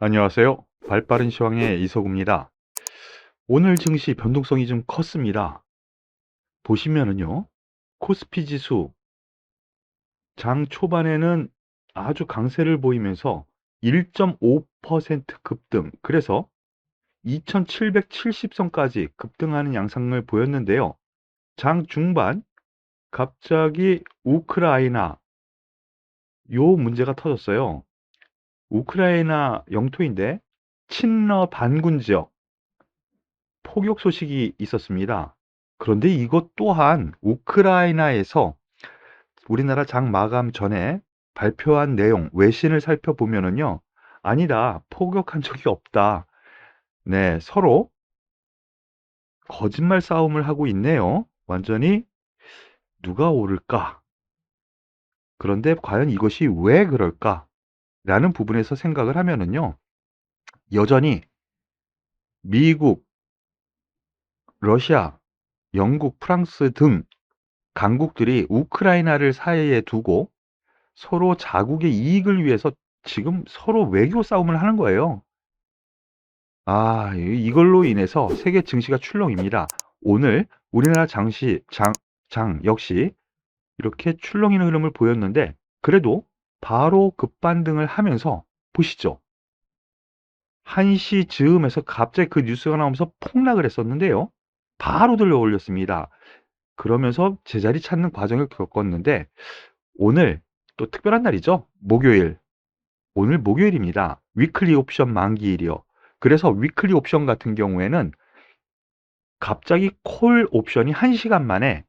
안녕하세요. 발빠른 시황의 이석우입니다. 오늘 증시 변동성이 좀 컸습니다. 보시면은요, 코스피 지수 장 초반에는 아주 강세를 보이면서 1.5% 급등, 그래서 2770선까지 급등하는 양상을 보였는데요. 장 중반 갑자기 우크라이나 요 문제가 터졌어요. 우크라이나 영토인데 친러 반군 지역 포격 소식이 있었습니다. 그런데 이것 또한 우크라이나에서 우리나라 장 마감 전에 발표한 내용, 외신을 살펴보면은요, 아니다, 포격한 적이 없다. 네, 서로 거짓말 싸움을 하고 있네요. 완전히 누가 옳을까? 그런데 과연 이것이 왜 그럴까? 라는 부분에서 생각을 하면은요, 여전히 미국, 러시아, 영국, 프랑스 등 강국들이 우크라이나를 사이에 두고 서로 자국의 이익을 위해서 지금 서로 외교 싸움을 하는 거예요. 이걸로 인해서 세계 증시가 출렁입니다. 오늘 우리나라 장 역시 이렇게 출렁이는 흐름을 보였는데, 그래도 바로 급반등을 하면서 보시죠. 1시 즈음에서 갑자기 그 뉴스가 나오면서 폭락을 했었는데요. 바로 들러 올렸습니다. 그러면서 제자리 찾는 과정을 겪었는데, 오늘 또 특별한 날이죠. 목요일. 오늘 목요일입니다. 위클리 옵션 만기일이요. 그래서 위클리 옵션 같은 경우에는 갑자기 콜 옵션이 1시간 만에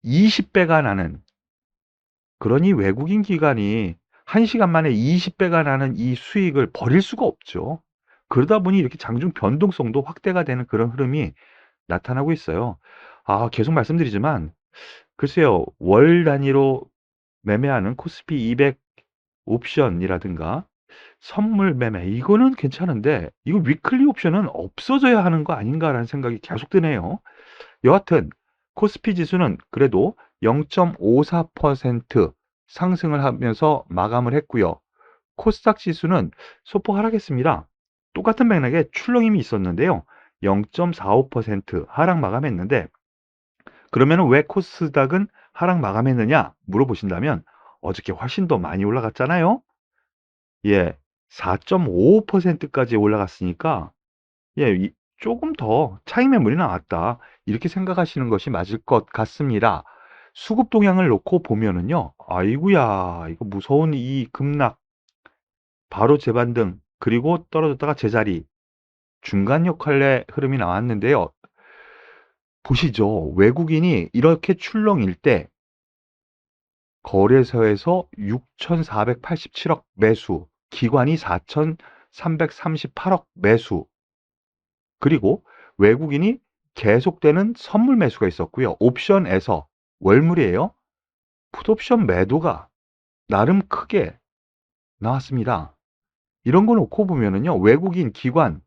20배가 나는, 그러니 외국인 기관이 1시간 만에 20배가 나는 이 수익을 버릴 수가 없죠. 그러다 보니 이렇게 장중 변동성도 확대가 되는 그런 흐름이 나타나고 있어요. 계속 말씀드리지만 글쎄요. 월 단위로 매매하는 코스피 200 옵션이라든가 선물 매매, 이거는 괜찮은데 이거 위클리 옵션은 없어져야 하는 거 아닌가라는 생각이 계속 드네요. 여하튼 코스피 지수는 그래도 0.54% 상승을 하면서 마감을 했고요. 코스닥 지수는 소폭 하락했습니다. 똑같은 맥락에 출렁임이 있었는데요. 0.45% 하락 마감했는데, 그러면 왜 코스닥은 하락 마감했느냐 물어보신다면, 어저께 훨씬 더 많이 올라갔잖아요. 예, 4.55%까지 올라갔으니까, 조금 더 차익 매물이 나왔다, 이렇게 생각하시는 것이 맞을 것 같습니다. 수급 동향을 놓고 보면은요, 아이구야, 이거 무서운 이 급락, 바로 재반등, 그리고 떨어졌다가 제자리, 중간 역할의 흐름이 나왔는데요. 보시죠. 외국인이 이렇게 출렁일 때 거래소에서 6,487억 매수, 기관이 4,338억 매수, 그리고 외국인이 계속되는 선물 매수가 있었고요. 옵션에서 월물이에요. 풋옵션 매도가 나름 크게 나왔습니다. 이런 거 놓고 보면은요, 외국인 기관,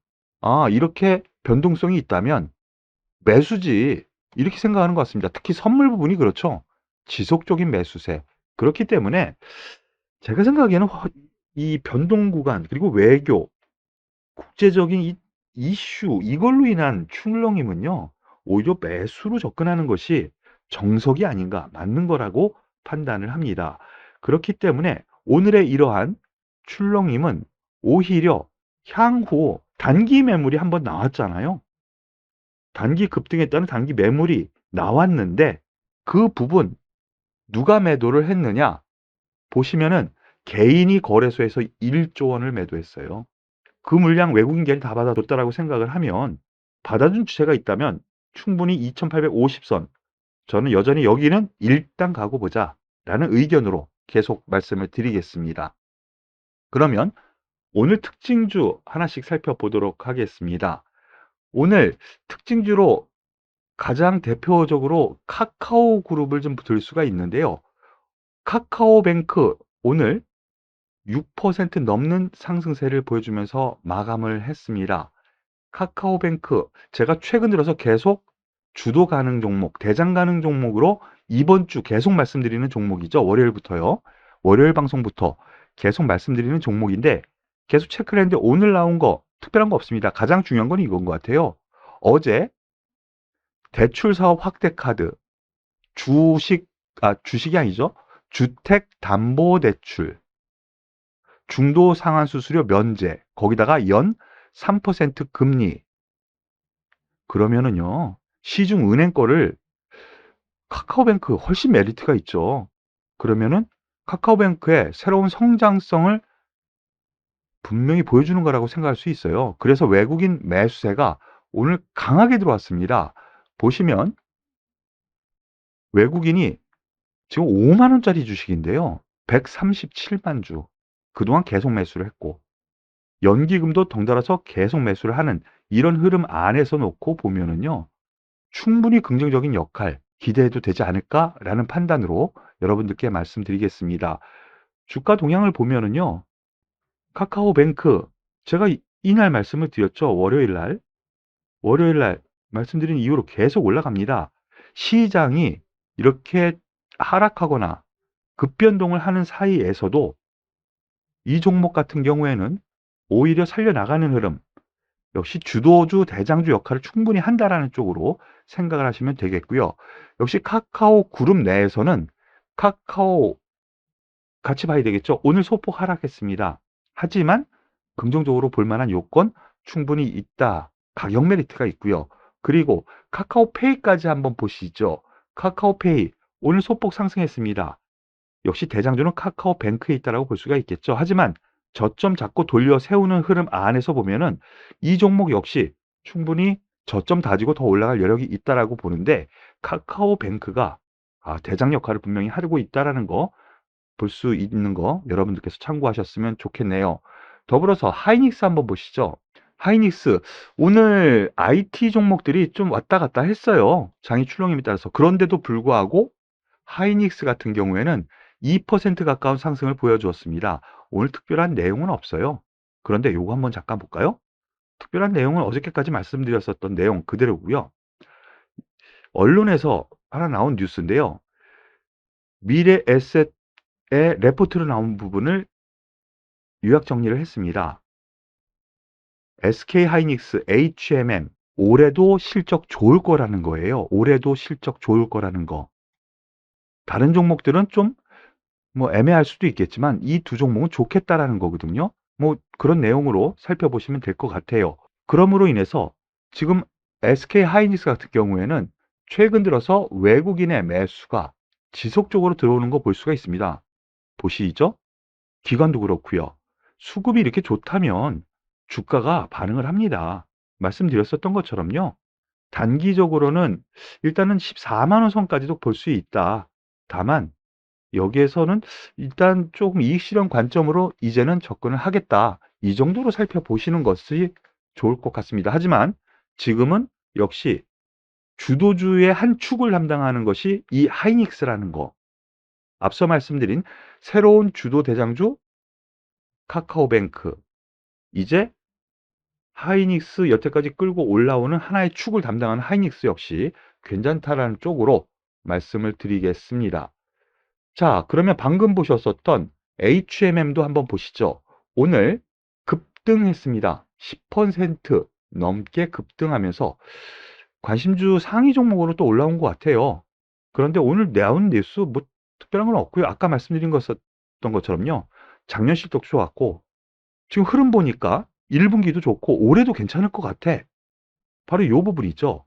이렇게 변동성이 있다면 매수지, 이렇게 생각하는 것 같습니다. 특히 선물 부분이 그렇죠. 지속적인 매수세. 그렇기 때문에 제가 생각하기에는 이 변동 구간, 그리고 외교, 국제적인 이 이슈, 이걸로 인한 출렁임은요, 오히려 매수로 접근하는 것이 정석이 아닌가, 맞는 거라고 판단을 합니다. 그렇기 때문에 오늘의 이러한 출렁임은 오히려 향후 단기 매물이 한번 나왔잖아요. 단기 급등했다는 단기 매물이 나왔는데, 그 부분 누가 매도를 했느냐 보시면은 개인이 거래소에서 1조 원을 매도했어요. 그 물량 외국인 기관이 다 받아줬다라고 생각을 하면, 받아준 주체가 있다면 충분히 2850선, 저는 여전히 여기는 일단 가고 보자 라는 의견으로 계속 말씀을 드리겠습니다. 그러면 오늘 특징주 하나씩 살펴보도록 하겠습니다. 오늘 특징주로 가장 대표적으로 카카오 그룹을 좀 들 수가 있는데요. 카카오뱅크 오늘 6% 넘는 상승세를 보여주면서 마감을 했습니다. 카카오뱅크, 제가 최근 들어서 계속 주도 가능 종목, 대장 가능 종목으로 이번 주 계속 말씀드리는 종목이죠. 월요일부터요. 월요일 방송부터 계속 말씀드리는 종목인데, 계속 체크를 했는데 오늘 나온 거 특별한 거 없습니다. 가장 중요한 건 이건 것 같아요. 어제 대출 사업 확대 카드, 주식이 아니죠. 주택담보대출, 중도 상환 수수료 면제, 거기다가 연 3% 금리. 그러면은요, 시중 은행 거를 카카오뱅크 훨씬 메리트가 있죠. 그러면은 카카오뱅크의 새로운 성장성을 분명히 보여주는 거라고 생각할 수 있어요. 그래서 외국인 매수세가 오늘 강하게 들어왔습니다. 보시면 외국인이 지금 5만 원짜리 주식인데요. 137만 주. 그동안 계속 매수를 했고 연기금도 덩달아서 계속 매수를 하는 이런 흐름 안에서 놓고 보면은요. 충분히 긍정적인 역할 기대해도 되지 않을까라는 판단으로 여러분들께 말씀드리겠습니다. 주가 동향을 보면은요. 카카오뱅크 제가 이날 말씀을 드렸죠. 월요일 날 말씀드린 이후로 계속 올라갑니다. 시장이 이렇게 하락하거나 급변동을 하는 사이에서도 이 종목 같은 경우에는 오히려 살려나가는 흐름, 역시 주도주, 대장주 역할을 충분히 한다라는 쪽으로 생각을 하시면 되겠고요. 역시 카카오 그룹 내에서는 카카오 같이 봐야 되겠죠. 오늘 소폭 하락했습니다. 하지만 긍정적으로 볼 만한 요건 충분히 있다. 가격 메리트가 있고요. 그리고 카카오페이까지 한번 보시죠. 카카오페이 오늘 소폭 상승했습니다. 역시 대장주는 카카오뱅크에 있다라고 볼 수가 있겠죠. 하지만 저점 잡고 돌려 세우는 흐름 안에서 보면은 이 종목 역시 충분히 저점 다지고 더 올라갈 여력이 있다라고 보는데 카카오뱅크가 대장 역할을 분명히 하고 있다라는 거 볼 수 있는 거 여러분들께서 참고하셨으면 좋겠네요. 더불어서 하이닉스 한번 보시죠. 하이닉스 오늘 IT 종목들이 좀 왔다 갔다 했어요. 장이 출렁임에 따라서. 그런데도 불구하고 하이닉스 같은 경우에는 2% 가까운 상승을 보여주었습니다. 오늘 특별한 내용은 없어요. 그런데 요거 한번 잠깐 볼까요? 특별한 내용은 어저께까지 말씀드렸었던 내용 그대로고요. 언론에서 하나 나온 뉴스인데요. 미래 에셋의 레포트로 나온 부분을 요약 정리를 했습니다. SK 하이닉스, HMM 올해도 실적 좋을 거라는 거예요. 올해도 실적 좋을 거라는 거. 다른 종목들은 좀 애매할 수도 있겠지만 이 두 종목은 좋겠다라는 거거든요. 그런 내용으로 살펴보시면 될 것 같아요. 그러므로 인해서 지금 SK하이닉스 같은 경우에는 최근 들어서 외국인의 매수가 지속적으로 들어오는 거 볼 수가 있습니다. 보시죠? 기관도 그렇고요. 수급이 이렇게 좋다면 주가가 반응을 합니다. 말씀드렸었던 것처럼요. 단기적으로는 일단은 14만 원 선까지도 볼 수 있다. 다만 여기에서는 일단 조금 이익 실현 관점으로 이제는 접근을 하겠다. 이 정도로 살펴보시는 것이 좋을 것 같습니다. 하지만 지금은 역시 주도주의 한 축을 담당하는 것이 이 하이닉스라는 거. 앞서 말씀드린 새로운 주도 대장주 카카오뱅크. 이제 하이닉스 여태까지 끌고 올라오는 하나의 축을 담당하는 하이닉스 역시 괜찮다라는 쪽으로 말씀을 드리겠습니다. 자, 그러면 방금 보셨었던 HMM도 한번 보시죠. 오늘 급등했습니다. 10% 넘게 급등하면서 관심주 상위 종목으로 또 올라온 것 같아요. 그런데 오늘 나온 뉴스 특별한 건 없고요. 아까 말씀드린 것처럼요. 작년 실적 좋았고 지금 흐름 보니까 1분기도 좋고 올해도 괜찮을 것 같아. 바로 이 부분이죠.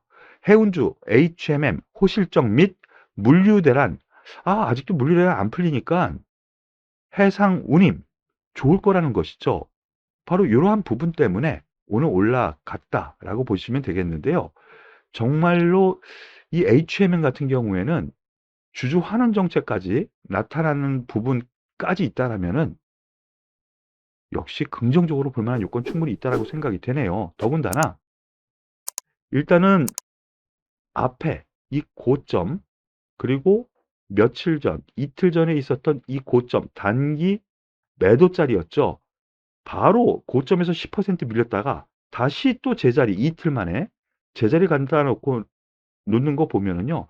해운주, HMM, 호실적 및 물류대란. 아직도 물류대란 안 풀리니까 해상 운임 좋을 거라는 것이죠. 바로 이러한 부분 때문에 오늘 올라갔다라고 보시면 되겠는데요. 정말로 이 HMM 같은 경우에는 주주 환원 정책까지 나타나는 부분까지 있다라면은 역시 긍정적으로 볼 만한 요건 충분히 있다라고 생각이 되네요. 더군다나 일단은 앞에 이 고점 그리고 며칠 전, 이틀 전에 있었던 이 고점 단기 매도짜리였죠. 바로 고점에서 10% 밀렸다가 다시 또 제자리 이틀 만에 제자리 갖다 놓고 놓는 거 보면은요.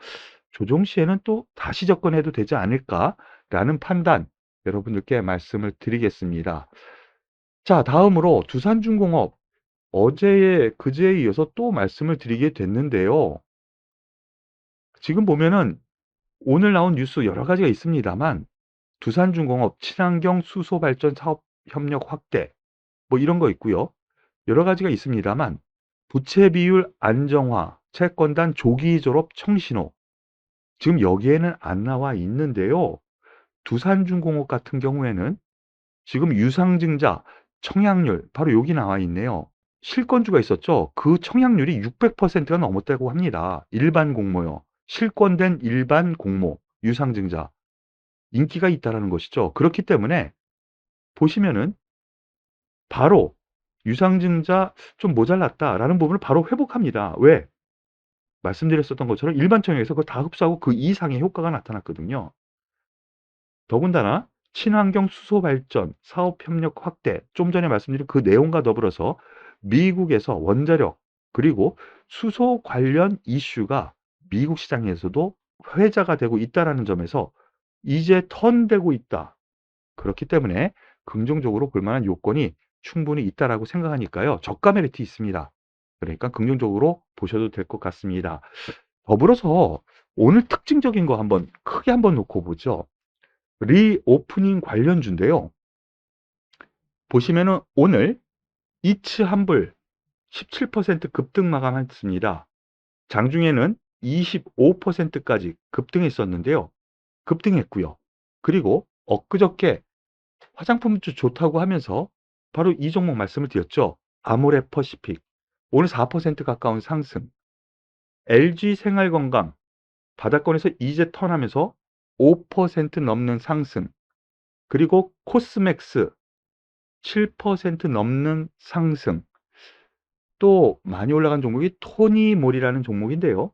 조정 시에는 또 다시 접근해도 되지 않을까라는 판단 여러분들께 말씀을 드리겠습니다. 자, 다음으로 두산중공업 어제에 그제에 이어서 또 말씀을 드리게 됐는데요. 지금 보면은 오늘 나온 뉴스 여러 가지가 있습니다만 두산중공업 친환경 수소 발전 사업 협력 확대 뭐 이런 거 있고요. 여러 가지가 있습니다만 부채 비율 안정화, 채권단 조기 졸업 청신호 지금 여기에는 안 나와 있는데요. 두산중공업 같은 경우에는 지금 유상증자 청약률 바로 여기 나와 있네요. 실권주가 있었죠. 그 청약률이 600%가 넘었다고 합니다. 일반 공모요. 실권된 일반 공모, 유상증자. 인기가 있다라는 것이죠. 그렇기 때문에 보시면은 바로 유상증자 좀 모자랐다라는 부분을 바로 회복합니다. 왜? 말씀드렸었던 것처럼 일반 청약에서 그거 다 흡수하고 그 이상의 효과가 나타났거든요. 더군다나 친환경 수소 발전 사업 협력 확대 좀 전에 말씀드린 그 내용과 더불어서 미국에서 원자력 그리고 수소 관련 이슈가 미국 시장에서도 회자가 되고 있다라는 점에서 이제 턴되고 있다. 그렇기 때문에 긍정적으로 볼 만한 요건이 충분히 있다라고 생각하니까요. 저가 메리트 있습니다. 그러니까 긍정적으로 보셔도 될 것 같습니다. 더불어서 오늘 특징적인 거 한번 크게 한번 놓고 보죠. 리오프닝 관련주인데요. 보시면은 오늘 이츠 환불 17% 급등 마감했습니다. 장중에는 25%까지 급등했었는데요. 급등했고요. 그리고 엊그저께 화장품주 좋다고 하면서 바로 이 종목 말씀을 드렸죠. 아모레퍼시픽 오늘 4% 가까운 상승. LG 생활건강 바닥권에서 이제 턴하면서 5% 넘는 상승. 그리고 코스맥스 7% 넘는 상승. 또 많이 올라간 종목이 토니몰이라는 종목인데요.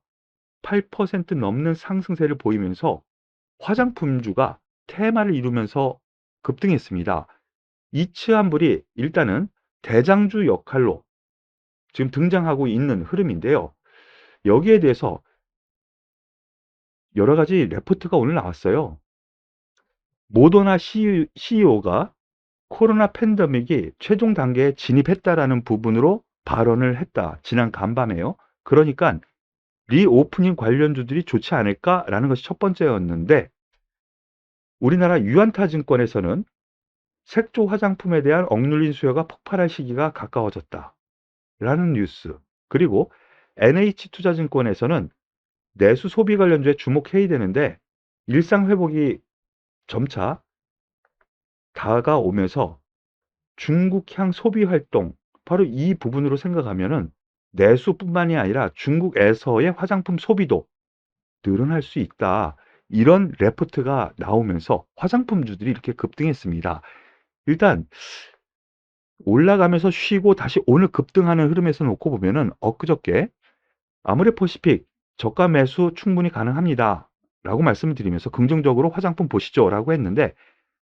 8% 넘는 상승세를 보이면서 화장품주가 테마를 이루면서 급등했습니다. 이츠환불이 일단은 대장주 역할로 지금 등장하고 있는 흐름인데요. 여기에 대해서 여러 가지 레포트가 오늘 나왔어요. 모더나 CEO가 코로나 팬데믹이 최종 단계에 진입했다라는 부분으로 발언을 했다. 지난 간밤에요. 그러니까 리오프닝 관련주들이 좋지 않을까라는 것이 첫 번째였는데 우리나라 유안타증권에서는 색조 화장품에 대한 억눌린 수요가 폭발할 시기가 가까워졌다. 라는 뉴스. 그리고 NH투자증권에서는 내수 소비 관련주에 주목해야 되는데 일상 회복이 점차 다가오면서 중국향 소비 활동 바로 이 부분으로 생각하면은 내수뿐만이 아니라 중국에서의 화장품 소비도 늘어날 수 있다. 이런 레포트가 나오면서 화장품주들이 이렇게 급등했습니다. 일단 올라가면서 쉬고 다시 오늘 급등하는 흐름에서 놓고 보면은 엊그저께 아모레퍼시픽 저가 매수 충분히 가능합니다. 라고 말씀을 드리면서 긍정적으로 화장품 보시죠. 라고 했는데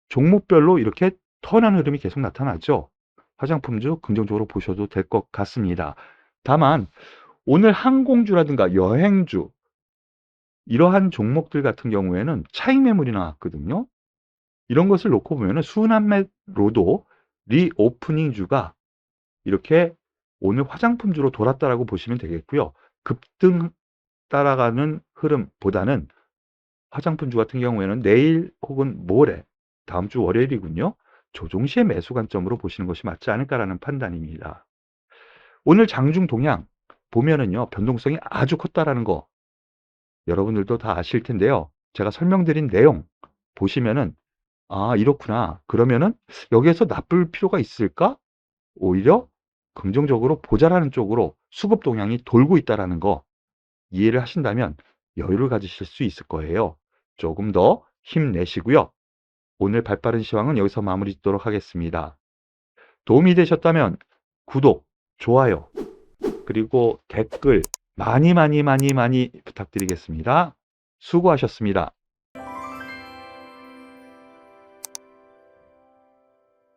종목별로 이렇게 턴하는 흐름이 계속 나타나죠. 화장품주 긍정적으로 보셔도 될 것 같습니다. 다만 오늘 항공주라든가 여행주 이러한 종목들 같은 경우에는 차익 매물이 나왔거든요. 이런 것을 놓고 보면 순환매로도 리오프닝주가 이렇게 오늘 화장품주로 돌았다라고 보시면 되겠고요. 급등 따라가는 흐름보다는 화장품주 같은 경우에는 내일 혹은 모레 다음 주 월요일이군요. 조종시의 매수 관점으로 보시는 것이 맞지 않을까라는 판단입니다. 오늘 장중 동향 보면은요. 변동성이 아주 컸다라는 거 여러분들도 다 아실 텐데요. 제가 설명드린 내용 보시면은 아 이렇구나. 그러면은 여기에서 나쁠 필요가 있을까? 오히려 긍정적으로 보자라는 쪽으로 수급 동향이 돌고 있다라는 거 이해를 하신다면 여유를 가지실 수 있을 거예요. 조금 더 힘내시고요. 오늘 발빠른 시황은 여기서 마무리 짓도록 하겠습니다. 도움이 되셨다면 구독, 좋아요, 그리고 댓글 많이 부탁드리겠습니다. 수고하셨습니다.